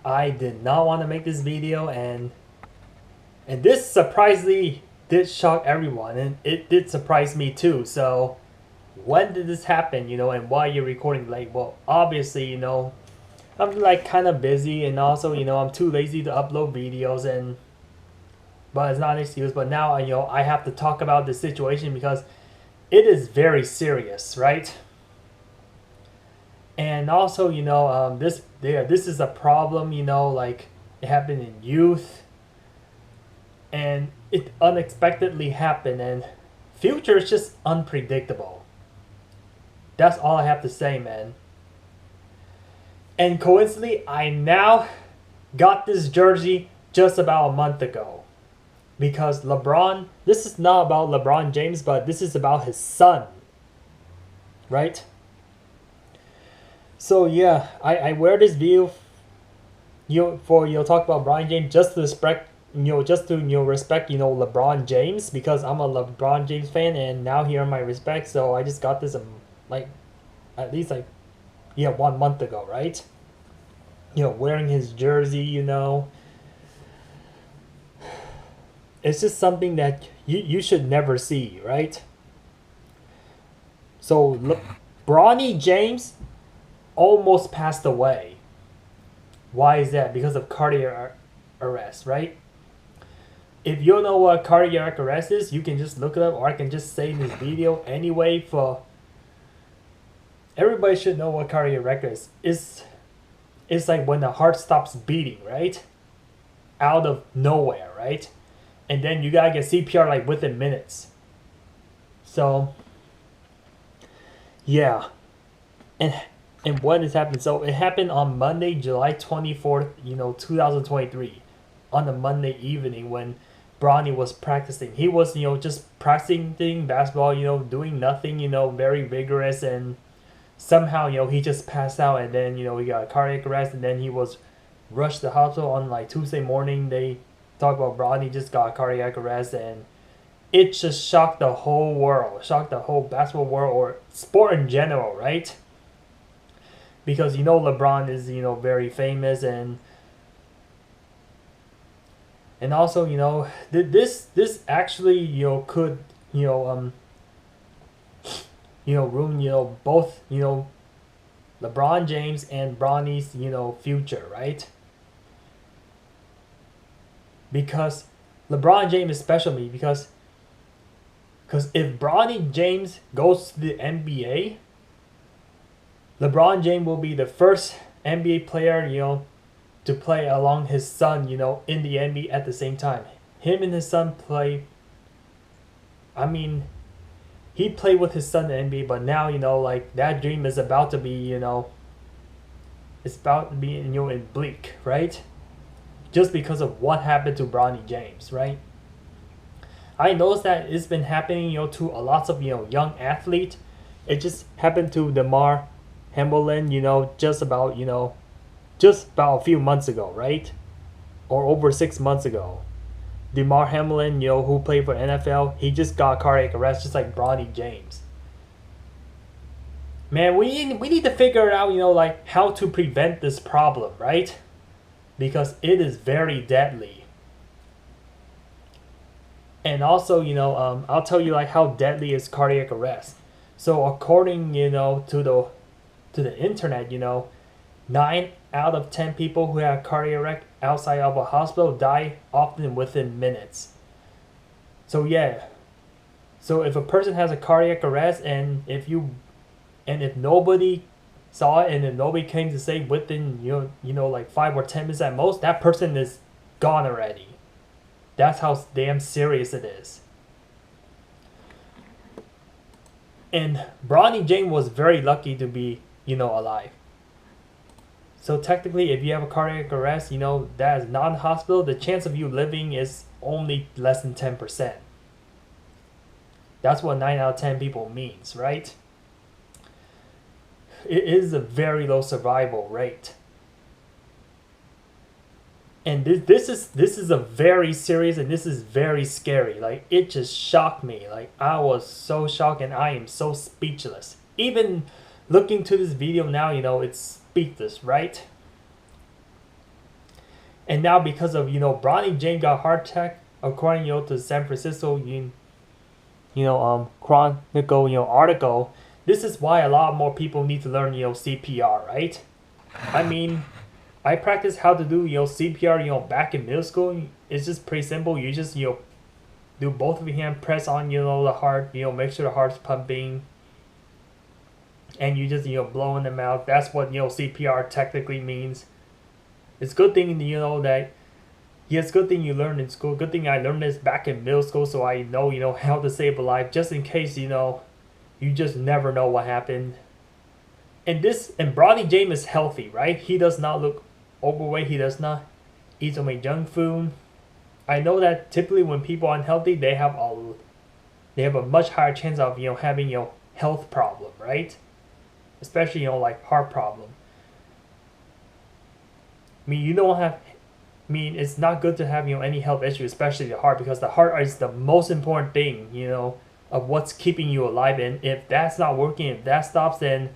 I did not want to make this video, and this surprisingly did shock everyone, and it did surprise me too. So when did this happen, and why you're recording late? Well, obviously, I'm like kind of busy, and also, I'm too lazy to upload videos, and but it's not an excuse. But now, I have to talk about the situation because it is very serious, right? And also, this is a problem, like it happened in youth, and it unexpectedly happened, and future is just unpredictable. That's all I have to say, man. And coincidentally, I now got this jersey just about a month ago because LeBron. This is not about LeBron James, but this is about his son, right? So yeah, I wear this video for talk about Brian James just to respect respect LeBron James because I'm a LeBron James fan, and now he earned my respect. So I just got this like at least like 1 month ago, right? Wearing his jersey, it's just something that you should never see, right? So Bronny James almost passed away. Why is that? Because of cardiac arrest, right? If you don't know what cardiac arrest is, you can just look it up, or I can just say in this video anyway. For everybody should know what cardiac arrest is. It's like when the heart stops beating, right? Out of nowhere, right? And then you gotta get CPR like within minutes. So yeah, and when this happened, so it happened on Monday, July 24th, 2023, on a Monday evening when Bronny was practicing. He was, just practicing basketball, doing nothing, very vigorous, and somehow, he just passed out, and then, he got a cardiac arrest, and then he was rushed to the hospital on like Tuesday morning. They talked about Bronny just got a cardiac arrest, and it just shocked the whole world, shocked the whole basketball world or sport in general, right? Because LeBron is very famous, and also this actually could ruin both LeBron James and Bronny's future, right? Because LeBron James is special to me because if Bronny James goes to the NBA, LeBron James will be the first NBA player, to play along his son, in the NBA at the same time. Him and his son play. I mean, he played with his son in the NBA, but now, like that dream is about to be, it's about to be, in bleak, right? Just because of what happened to Bronny James, right? I noticed that it's been happening, to a lots of, young athlete. It just happened to DeMar Hamlin, just about a few months ago, right? Or over 6 months ago. DeMar Hamlin, who played for NFL, he just got cardiac arrest just like Bronny James. Man, we need to figure it out, like how to prevent this problem, right? Because it is very deadly. And also, I'll tell you like how deadly is cardiac arrest. So according, to the internet, 9 out of 10 people who have cardiac arrest outside of a hospital die often within minutes. So yeah. So if a person has a cardiac arrest, and if nobody saw it, and if nobody came to say within like 5 or 10 minutes at most, that person is gone already. That's how damn serious it is. And Bronny James was very lucky to be alive. So technically, if you have a cardiac arrest, that is non-hospital, the chance of you living is only less than 10%. That's what 9 out of 10 people means, right? It is a very low survival rate. And this is a very serious, and this is very scary. Like, it just shocked me. Like, I was so shocked, and I am so speechless. Even looking to this video now, it's speechless, right? And now because of Bronny James got heart attack, according to San Francisco Chronicle article. This is why a lot more people need to learn CPR, right? I mean, I practiced how to do CPR back in middle school. It's just pretty simple. You just do both of your hand, press on the heart, make sure the heart's pumping, and you just blow in the mouth. That's what CPR technically means. It's good thing that it's good thing you learned in school. Good thing I learned this back in middle school, so I know how to save a life, just in case you just never know what happened. And Bronny James is healthy, right? He does not look overweight. He does not eat so many junk food. I know that typically when people are unhealthy, they have a much higher chance of having health problem, right? Especially like heart problem. I mean, you don't have. I mean, it's not good to have any health issue, especially the heart, because the heart is the most important thing of what's keeping you alive. And if that's not working, if that stops, then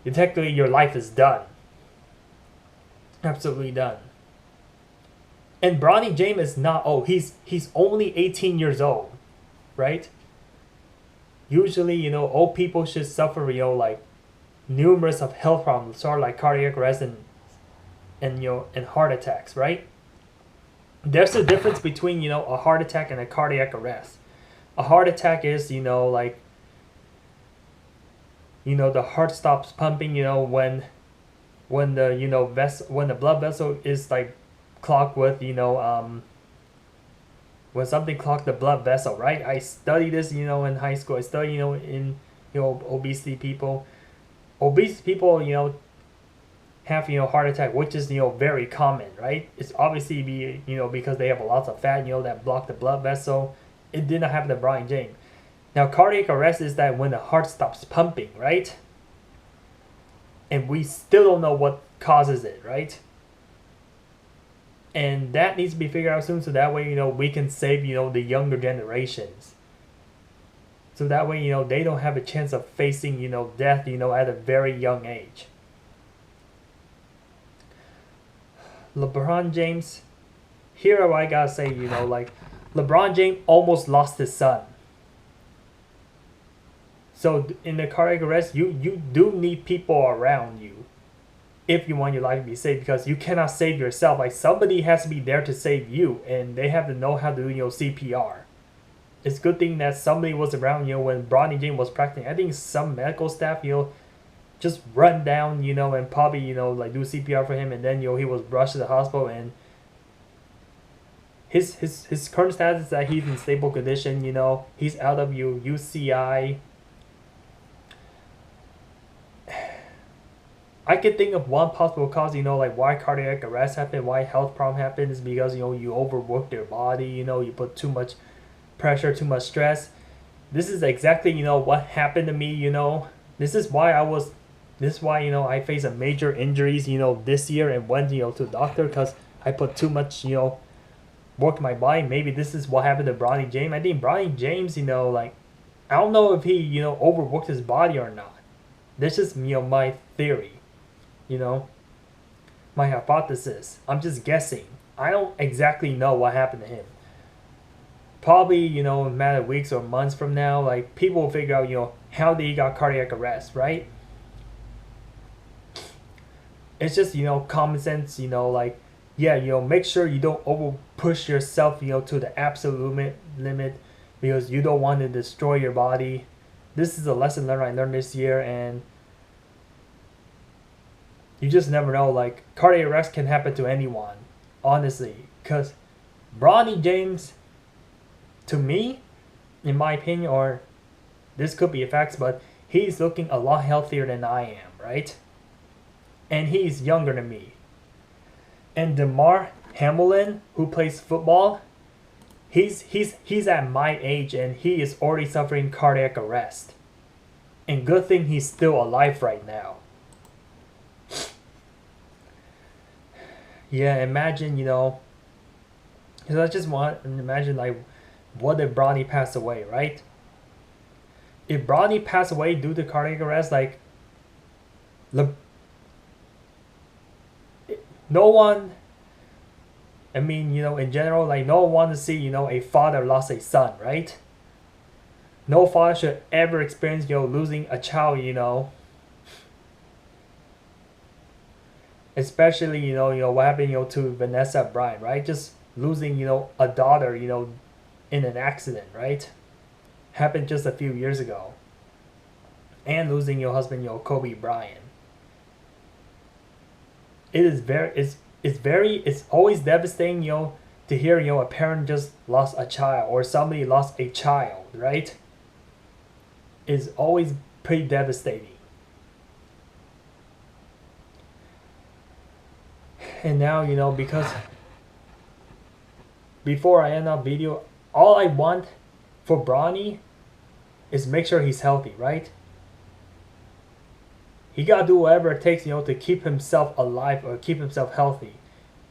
technically your life is done. Absolutely done. And Bronny James is not old. He's only 18 years old, right? Usually, old people should suffer, like numerous of health problems, sort of like cardiac arrest and heart attacks, right? There's a difference between a heart attack and a cardiac arrest. A heart attack is like the heart stops pumping when the blood vessel is like clogged with when something clogged the blood vessel, right? I studied this in high school. I studied in obesity people. Obese people have heart attack, which is very common, right? It's obviously because they have lots of fat that block the blood vessel. It did not happen to Bronny James. Now cardiac arrest is that when the heart stops pumping, right? And we still don't know what causes it, right? And that needs to be figured out soon, so that way we can save the younger generations. So that way they don't have a chance of facing death at a very young age. LeBron James, here I gotta say, like LeBron James almost lost his son. So in the cardiac arrest, you do need people around you if you want your life to be saved, because you cannot save yourself. Like somebody has to be there to save you, and they have to know how to do CPR. It's a good thing that somebody was around when Bronny James was practicing. I think some medical staff just run down and probably like do CPR for him, and then he was rushed to the hospital, and his current status is that he's in stable condition. He's out of UCI. I could think of one possible cause, like why cardiac arrest happened, why health problem happened, is because you overworked your body, you put too much pressure, too much stress. This is exactly what happened to me. This is why I face a major injuries this year, and went to the doctor because I put too much work in my body. Maybe this is what happened to Bronny James. I think Bronny James like I don't know if he overworked his body or not. This is my theory, my hypothesis. I'm just guessing. I don't exactly know what happened to him. Probably in a matter of weeks or months from now, like people will figure out how did he got cardiac arrest, right? It's just common sense, like yeah, make sure you don't over push yourself to the absolute limit, because you don't want to destroy your body. This is a lesson learned I learned this year, and you just never know. Like cardiac arrest can happen to anyone, honestly, because Bronny James, to me, in my opinion, or this could be a fact, but he's looking a lot healthier than I am, right? And he's younger than me. And DeMar Hamlin, who plays football, he's at my age, and he is already suffering cardiac arrest. And good thing he's still alive right now. Yeah, imagine, because I just want to imagine, like, what if Bronny passed away, right? If Bronny passed away due to cardiac arrest, like, no one I mean, in general, like no one wants to see, a father lost a son, right? No father should ever experience, losing a child, especially, what happened, to Vanessa Bryant, right? Just losing, a daughter, in an accident, right? Happened just a few years ago. And losing your husband, Kobe Bryant. It is it's always devastating, to hear, a parent just lost a child or somebody lost a child, right? It's always pretty devastating. And now, because before I end up video, all I want for Bronny is make sure he's healthy, right? He gotta do whatever it takes, to keep himself alive or keep himself healthy.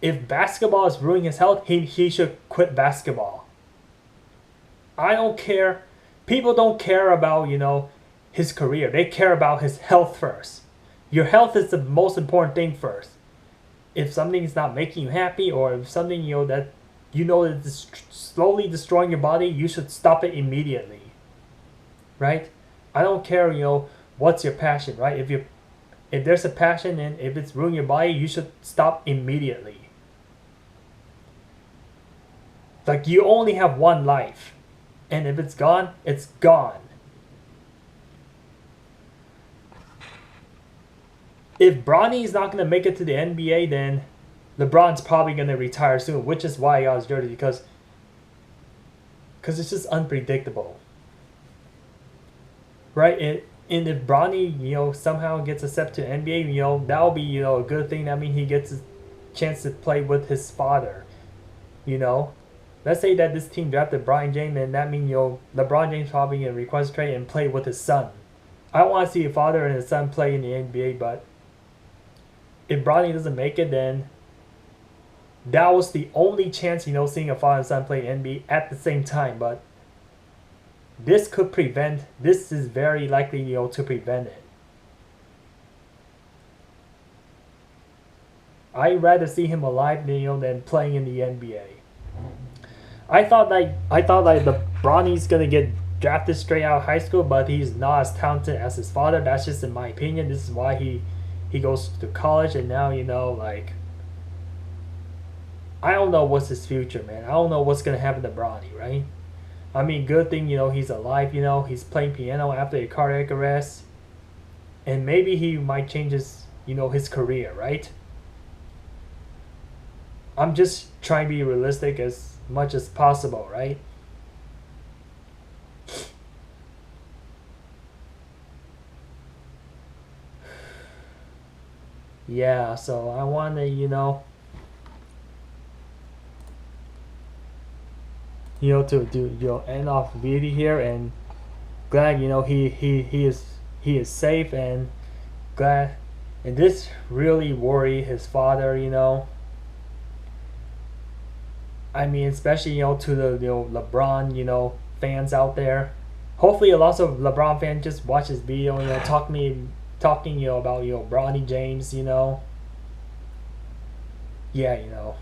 If basketball is ruining his health, he should quit basketball. I don't care. People don't care about, his career. They care about his health first. Your health is the most important thing first. If something is not making you happy, or if something, that that is slowly destroying your body, you should stop it immediately. Right? I don't care, what's your passion, right? If there's a passion and if it's ruining your body, you should stop immediately. Like, you only have one life. And if it's gone, it's gone. If Bronny is not going to make it to the NBA, then LeBron's probably going to retire soon, which is why I got his jersey, because it's just unpredictable. Right? And if Bronny, somehow gets accepted to NBA, that'll be, a good thing. I mean, he gets a chance to play with his father, Let's say that this team drafted Brian James, and that means, LeBron James probably going to request trade and play with his son. I don't want to see a father and his son play in the NBA, but if Bronny doesn't make it, then that was the only chance, seeing a father and son play in NBA at the same time. But this is very likely, to prevent it. I'd rather see him alive, than playing in the NBA. I thought the Bronny's gonna get drafted straight out of high school, but he's not as talented as his father. That's just in my opinion. This is why he goes to college, and now, I don't know what's his future, man. I don't know what's gonna happen to Bronny, right? I mean, good thing, he's alive, he's playing piano after a cardiac arrest. And maybe he might change his career, right? I'm just trying to be realistic as much as possible, right? Yeah, so I want to, to do, end off video here, and glad, he is safe, and glad, and this really worried his father, I mean, especially, to the, LeBron, fans out there. Hopefully a lot of LeBron fans just watch this video, talking, about, Bronny James, Yeah,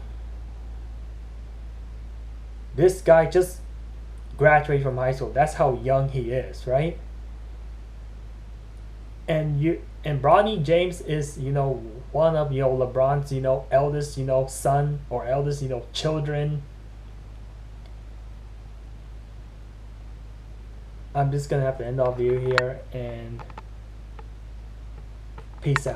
this guy just graduated from high school. That's how young he is, right? And Bronny James is, one of, LeBron's, eldest, son, or eldest, children. I'm just gonna have to end off video here, and peace out.